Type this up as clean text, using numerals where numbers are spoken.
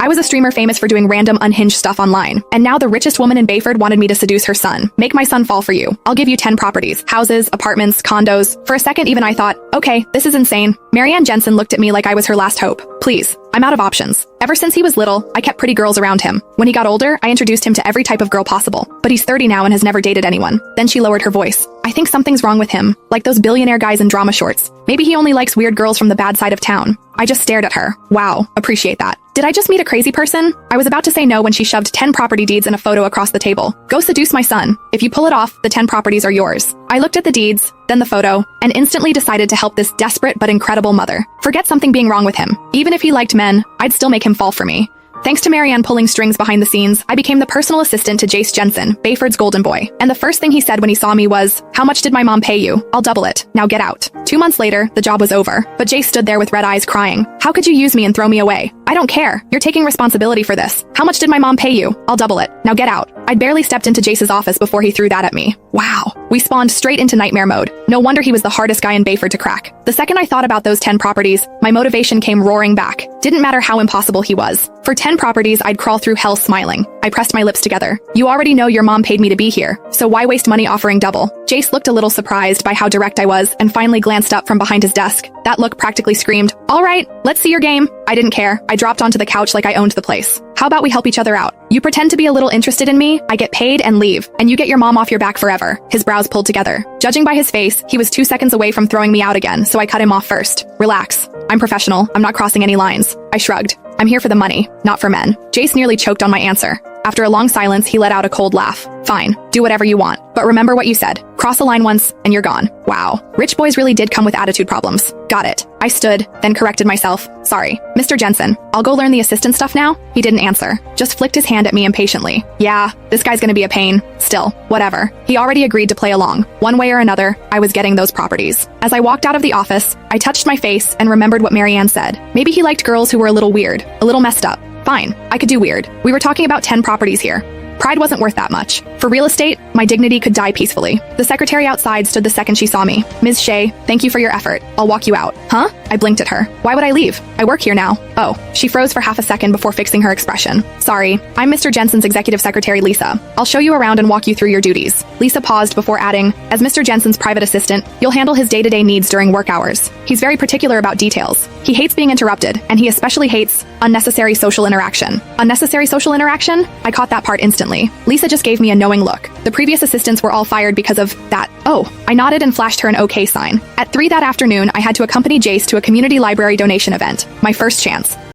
I was a streamer famous for doing random unhinged stuff online, and now the richest woman in Bayford wanted me to seduce her son. Make my son fall for you. I'll give you 10 properties, houses, apartments, condos. For a second even I thought, okay, this is insane. Marianne Jensen looked at me like I was her last hope. Please, I'm out of options. Ever since he was little, I kept pretty girls around him. When he got older, I introduced him to every type of girl possible. But he's 30 now and has never dated anyone. Then she lowered her voice. I think something's wrong with him, like those billionaire guys in drama shorts. Maybe he only likes weird girls from the bad side of town. I just stared at her. Wow, appreciate that. Did I just meet a crazy person? I was about to say no when she shoved 10 property deeds and a photo across the table. Go seduce my son. If you pull it off, the 10 properties are yours. I looked at the deeds, then the photo, and instantly decided to help this desperate but incredible mother. Forget something being wrong with him. Even if he liked men, I'd still make him fall for me. Thanks to Marianne pulling strings behind the scenes, I became the personal assistant to Jace Jensen, Bayford's golden boy. And the first thing he said when he saw me was, "How much did my mom pay you? I'll double it. Now get out." 2 months later, the job was over, but Jace stood there with red eyes crying. "How could you use me and throw me away? I don't care. You're taking responsibility for this. How much did my mom pay you? I'll double it. Now get out." I'd barely stepped into Jace's office before he threw that at me. Wow. We spawned straight into nightmare mode. No wonder he was the hardest guy in Bayford to crack. The second I thought about those 10 properties, my motivation came roaring back. Didn't matter how impossible he was. For 10 properties, I'd crawl through hell smiling. I pressed my lips together. "You already know your mom paid me to be here, so why waste money offering double?" Jace looked a little surprised by how direct I was and finally glanced up from behind his desk. That look practically screamed, "All right, let's see your game." I didn't care. I dropped onto the couch like I owned the place. "How about we help each other out? You pretend to be a little interested in me, I get paid and leave, and you get your mom off your back forever." His brows pulled together. Judging by his face, he was 2 seconds away from throwing me out again, so I cut him off first. "Relax. I'm professional. I'm not crossing any lines." I shrugged. "I'm here for the money, not for men." Jace nearly choked on my answer. After a long silence, he let out a cold laugh. "Fine, do whatever you want. But remember what you said. Cross a line once, and you're gone." Wow. Rich boys really did come with attitude problems. Got it. I stood, then corrected myself. "Sorry. Mr. Jensen, I'll go learn the assistant stuff now?" He didn't answer. Just flicked his hand at me impatiently. "Yeah, this guy's gonna be a pain. Still, whatever." He already agreed to play along. One way or another, I was getting those properties. As I walked out of the office, I touched my face and remembered what Marianne said. Maybe he liked girls who were a little weird, a little messed up. Fine, I could do weird. We were talking about 10 properties here. Pride wasn't worth that much. For real estate, my dignity could die peacefully. The secretary outside stood the second she saw me. "Ms. Shea, thank you for your effort. I'll walk you out." "Huh?" I blinked at her. "Why would I leave? I work here now." "Oh." She froze for half a second before fixing her expression. "Sorry, I'm Mr. Jensen's executive secretary, Lisa. I'll show you around and walk you through your duties." Lisa paused before adding, "As Mr. Jensen's private assistant, you'll handle his day-to-day needs during work hours. He's very particular about details. He hates being interrupted, and he especially hates unnecessary social interaction." Unnecessary social interaction? I caught that part instantly. Lisa just gave me a knowing look. The previous assistants were all fired because of that. Oh, I nodded and flashed her an okay sign. At 3 that afternoon, I had to accompany Jace to a community library donation event. My first chance.